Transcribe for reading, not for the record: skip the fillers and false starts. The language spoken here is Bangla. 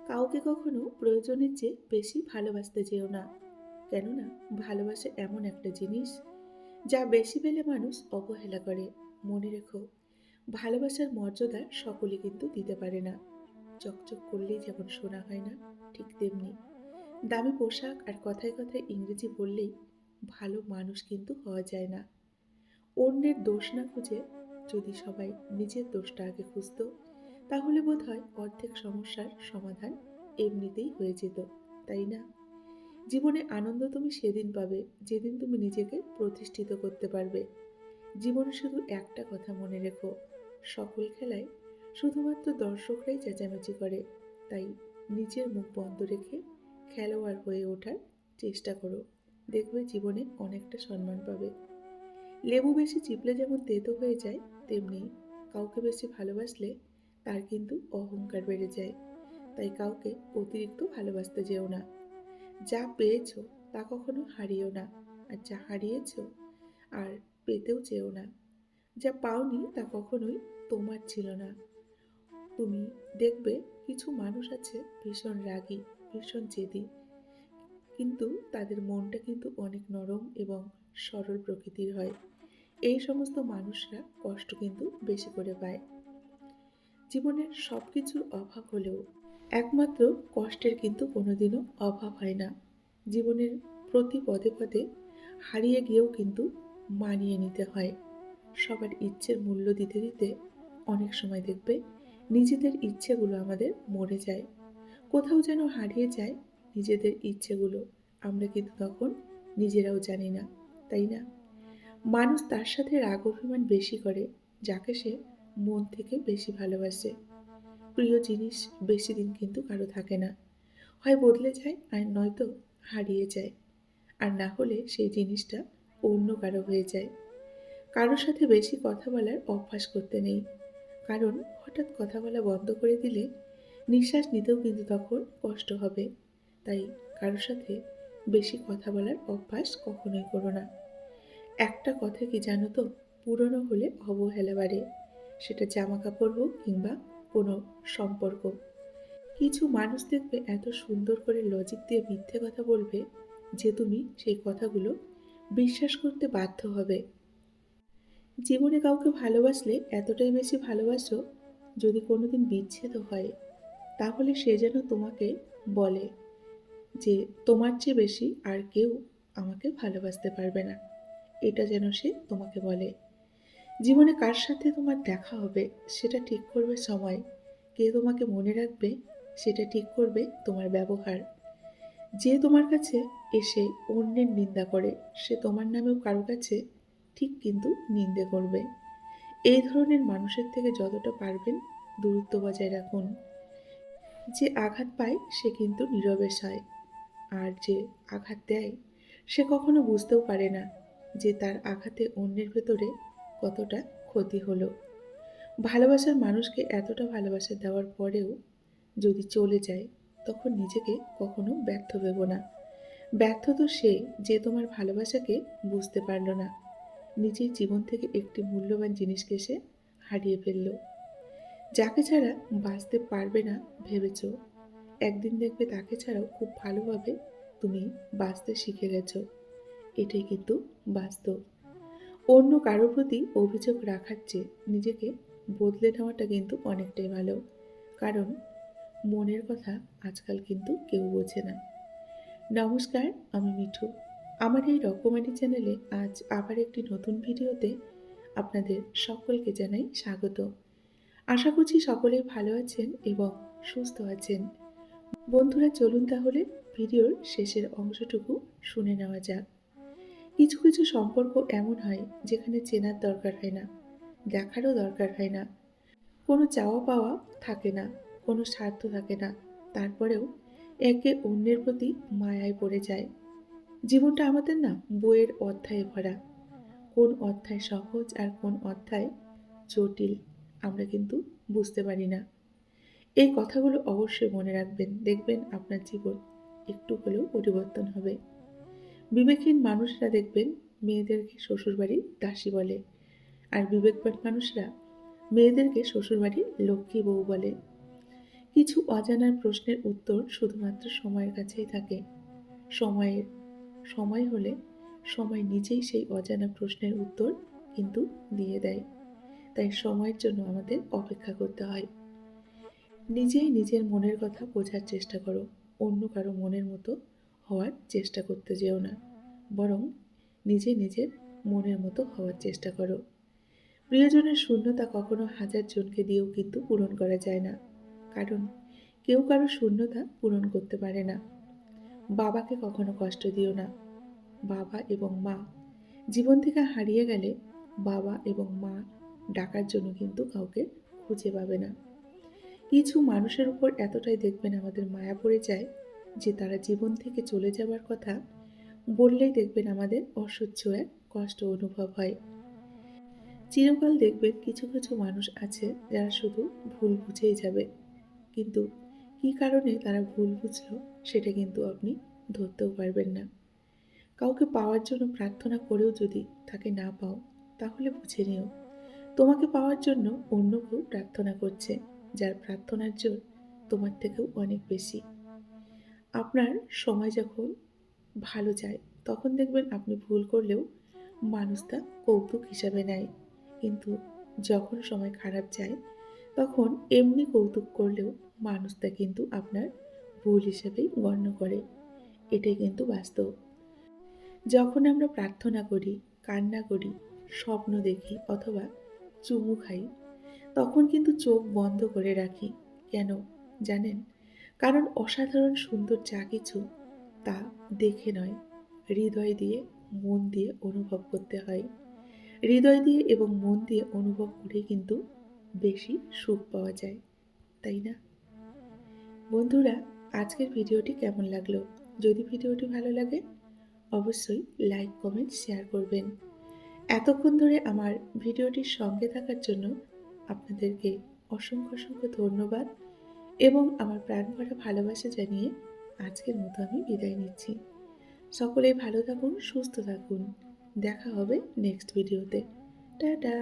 কাউকে কখনো প্রয়োজনের চেয়ে বেশি ভালোবাসতে যেও না। কেননা ভালোবাসা এমন একটা জিনিস যা বেশি পেলে মানুষ অবহেলা করে। মনে রেখো, ভালোবাসার মর্যাদা সকলে কিন্তু দিতে পারে না। চকচক করলেই যেমন শোনা হয় না, ঠিক তেমনি দামি পোশাক আর কথায় কথায় ইংরেজি বললেই ভালো মানুষ কিন্তু হওয়া যায় না। অন্যের দোষ না খুঁজে যদি সবাই নিজের দোষটা আগে খুঁজতো, তাহলে বোধহয় অর্ধেক সমস্যার সমাধান এমনিতেই হয়ে যেত, তাই না? জীবনে আনন্দ তুমি সেদিন পাবে যেদিন তুমি নিজেকে প্রতিষ্ঠিত করতে পারবে। জীবনে শুধু একটা কথা মনে রেখো, সকল খেলায় শুধুমাত্র দর্শকরাই চেঁচামেচি করে। তাই নিজের মুখ বন্ধ রেখে খেলোয়াড় হয়ে ওঠার চেষ্টা করো। দেখবে জীবনে অনেকটা সম্মান পাবে। লেবু বেশি চিপলে যেমন তেতো হয়ে যায়, তেমনি কাউকে বেশি ভালোবাসলে তার কিন্তু অহংকার বেড়ে যায়। তাই কাউকে অতিরিক্ত ভালোবাসতে যেও না। যা পেয়েছো তা কখনো হারিও না, আর যা হারিয়েছো আর পেতেও চেও না। যা পাওনি তা কখনোই তোমার ছিল না। তুমি দেখবে কিছু মানুষ আছে ভীষণ রাগী, ভীষণ জেদি, কিন্তু তাদের মনটা কিন্তু অনেক নরম এবং সরল প্রকৃতির হয়। এই সমস্ত মানুষরা কষ্ট কিন্তু বেশি করে পায়। জীবনের সব কিছুর অভাব হলেও একমাত্র কষ্টের কিন্তু কোনোদিনও অভাব হয় না। জীবনের প্রতি পদে পদে হারিয়ে গিয়েও কিন্তু মানিয়ে নিতে হয়। সবার ইচ্ছের মূল্য দিতে দিতে অনেক সময় দেখবে নিজেদের ইচ্ছেগুলো আমাদের মরে যায়, কোথাও যেন হারিয়ে যায় নিজেদের ইচ্ছেগুলো। আমরা কিন্তু তখন নিজেরাও জানি না, তাই না? মানুষ তার সাথে রাগ অভিমান বেশি করে যাকে সে মন থেকে বেশি ভালোবাসে। প্রিয় জিনিস বেশি দিন কিন্তু কারো থাকে না, হয় বদলে যায় আর নয়তো হারিয়ে যায়, আর না হলে সেই জিনিসটা অন্য কারো হয়ে যায়। কারোর সাথে বেশি কথা বলার অভ্যাস করতে নেই, কারণ হঠাৎ কথা বলা বন্ধ করে দিলে নিঃশ্বাস নিতেও কিন্তু তখন কষ্ট হবে। তাই কারোর সাথে বেশি কথা বলার অভ্যাস কখনোই করো না। একটা কথা কি জানো তো, পুরনো হলে অবহেলা বাড়ে, সেটা জামা কাপড় হোক কিংবা কোনো সম্পর্ক। কিছু মানুষ দেখবে এত সুন্দর করে লজিক দিয়ে মিথ্যে কথা বলবে যে তুমি সেই কথাগুলো বিশ্বাস করতে বাধ্য হবে। জীবনে কাউকে ভালোবাসলে এতটাই বেশি ভালোবাসো, যদি কোনোদিন বিচ্ছেদ হয় তাহলে সে যেন তোমাকে বলে যে তোমার চেয়ে বেশি আর কেউ আমাকে ভালোবাসতে পারবে না। এটা যেন সে তোমাকে বলে। জীবনে কার সাথে তোমার দেখা হবে সেটা ঠিক করবে সময়। কে তোমাকে মনে রাখবে সেটা ঠিক করবে তোমার ব্যবহার। যে তোমার কাছে এসে অন্যের নিন্দা করে, সে তোমার নামেও কারো কাছে ঠিক কিন্তু নিন্দে করবে। এই ধরনের মানুষের থেকে যতটা পারবেন দূরত্ব বজায় রাখুন। যে আঘাত পায় সে কিন্তু নীরবে সয়, আর যে আঘাত দেয় সে কখনো বুঝতেও পারে না যে তার আঘাতে অন্যের ভেতরে কতটা ক্ষতি হলো। ভালোবাসার মানুষকে এতটা ভালোবাসা দেওয়ার পরেও যদি চলে যায়, তখন নিজেকে কখনো ব্যর্থ ভেবো না। ব্যর্থ তো সে যে তোমার ভালোবাসাকে বুঝতে পারল না, নিজের জীবন থেকে একটি মূল্যবান জিনিসকে সে হারিয়ে ফেলল। যাকে ছাড়া বাঁচতে পারবে না ভেবেছ, একদিন দেখবে তাকে ছাড়াও খুব ভালোভাবে তুমি বাঁচতে শিখে গেছো। এটাই কিন্তু বাস্তব। অন্য কারোর প্রতি অভিযোগ রাখার চেয়ে নিজেকে বদলে নেওয়াটা কিন্তু অনেকটাই ভালো, কারণ মনের কথা আজকাল কিন্তু কেউ বোঝে না। নমস্কার, আমি মিঠু। আমার এই রকমারি চ্যানেলে আজ আবার একটি নতুন ভিডিওতে আপনাদের সকলকে জানাই স্বাগত। আশা করছি সকলেই ভালো আছেন এবং সুস্থ আছেন। বন্ধুরা, চলুন তাহলে ভিডিওর শেষের অংশটুকু শুনে নেওয়া যাক। কিছু কিছু সম্পর্ক এমন হয় যেখানে চেনার দরকার হয় না, দেখারও দরকার হয় না, কোনো চাওয়া পাওয়া থাকে না, কোনো স্বার্থ থাকে না, তারপরেও একে অন্যের প্রতি মায়ায় পড়ে যায়। জীবনটা আমাদের না বইয়ের অধ্যায়ে ভরা। কোন অধ্যায় সহজ আর কোন অধ্যায় জটিল আমরা কিন্তু বুঝতে পারি না। এই কথাগুলো অবশ্যই মনে রাখবেন, দেখবেন আপনার জীবন একটু হলেও পরিবর্তন হবে। বিবেকহীন মানুষরা দেখবেন মেয়েদেরকে শ্বশুরবাড়ির দাসী বলে, আর বিবেকবান মানুষরা মেয়েদেরকে শ্বশুরবাড়ির লক্ষ্মী বউ বলে। কিছু অজানার প্রশ্নের উত্তর শুধুমাত্র সময়ের কাছেই থাকে। সময়ের সময় হলে সময় নিজেই সেই অজানা প্রশ্নের উত্তর কিন্তু দিয়ে দেয়। তাই সময়ের জন্য আমাদের অপেক্ষা করতে হয়। নিজেই নিজের মনের কথা বোঝার চেষ্টা করো। অন্য কারো মনের মতো হওয়ার চেষ্টা করতে যেও না। বরং নিজে নিজের মনের মতো হওয়ার চেষ্টা করো। প্রিয়জনের শূন্যতা কখনো হাজার জনকে দিয়েও কিন্তু পূরণ করা যায় না। কারণ কেউ কারো শূন্যতা পূরণ করতে পারে না। বাবাকে কখনো কষ্ট দিও না। বাবা এবং মা জীবন থেকে হারিয়ে গেলে বাবা এবং মা ডাকার জন্য কিন্তু কাউকে খুঁজে পাবে না। কিছু মানুষের উপর এতটাই দেখবেন আমাদের মায়া পড়ে যায় যে তারা জীবন থেকে চলে যাবার কথা বললেই দেখবেন আমাদের অসহ্য এক কষ্ট অনুভব হয়। চিরকাল দেখবেন কিছু কিছু মানুষ আছে যারা শুধু ভুল বুঝেই যাবে, কিন্তু কী কারণে তারা ভুল বুঝলো সেটা কিন্তু আপনি ধরতেও পারবেন না। কাউকে পাওয়ার জন্য প্রার্থনা করেও যদি তাকে না পাও, তাহলে বুঝে নিও তোমাকে পাওয়ার জন্য অন্য কেউ প্রার্থনা করছে, যার প্রার্থনার জোর তোমার থেকেও অনেক বেশি। আপনার সময় যখন ভালো যায় তখন দেখবেন আপনি ভুল করলেও মানুষ তা কৌতুক হিসাবে নেয়, কিন্তু যখন সময় খারাপ যায় তখন এমনি কৌতুক করলেও মানুষ তা কিন্তু আপনার ভুল হিসেবেই গণ্য করে। এটাই কিন্তু বাস্তব। যখন আমরা প্রার্থনা করি, কান্না করি, স্বপ্ন দেখি অথবা চুমু খাই, তখন কিন্তু চোখ বন্ধ করে রাখি। কেন জানেন? কারণ অসাধারণ সুন্দর যা কিছু তা দেখে নয়, হৃদয় দিয়ে, মন দিয়ে অনুভব করতে হয়। হৃদয় দিয়ে এবং মন দিয়ে অনুভব করে কিন্তু বেশি সুখ পাওয়া যায়, তাই না? বন্ধুরা, আজকের ভিডিওটি কেমন লাগলো? যদি ভিডিওটি ভালো লাগে অবশ্যই লাইক, কমেন্ট, শেয়ার করবেন। এতক্ষণ ধরে আমার ভিডিওটির সঙ্গে থাকার জন্য আপনাদেরকে অসংখ্য অসংখ্য ধন্যবাদ এবং আমার প্রাণ ভরা ভালোবাসা জানিয়ে আজকের মতো আমি বিদায় নিচ্ছি। সকলেই ভালো থাকুন, সুস্থ থাকুন। দেখা হবে নেক্সট ভিডিওতে। টাটা।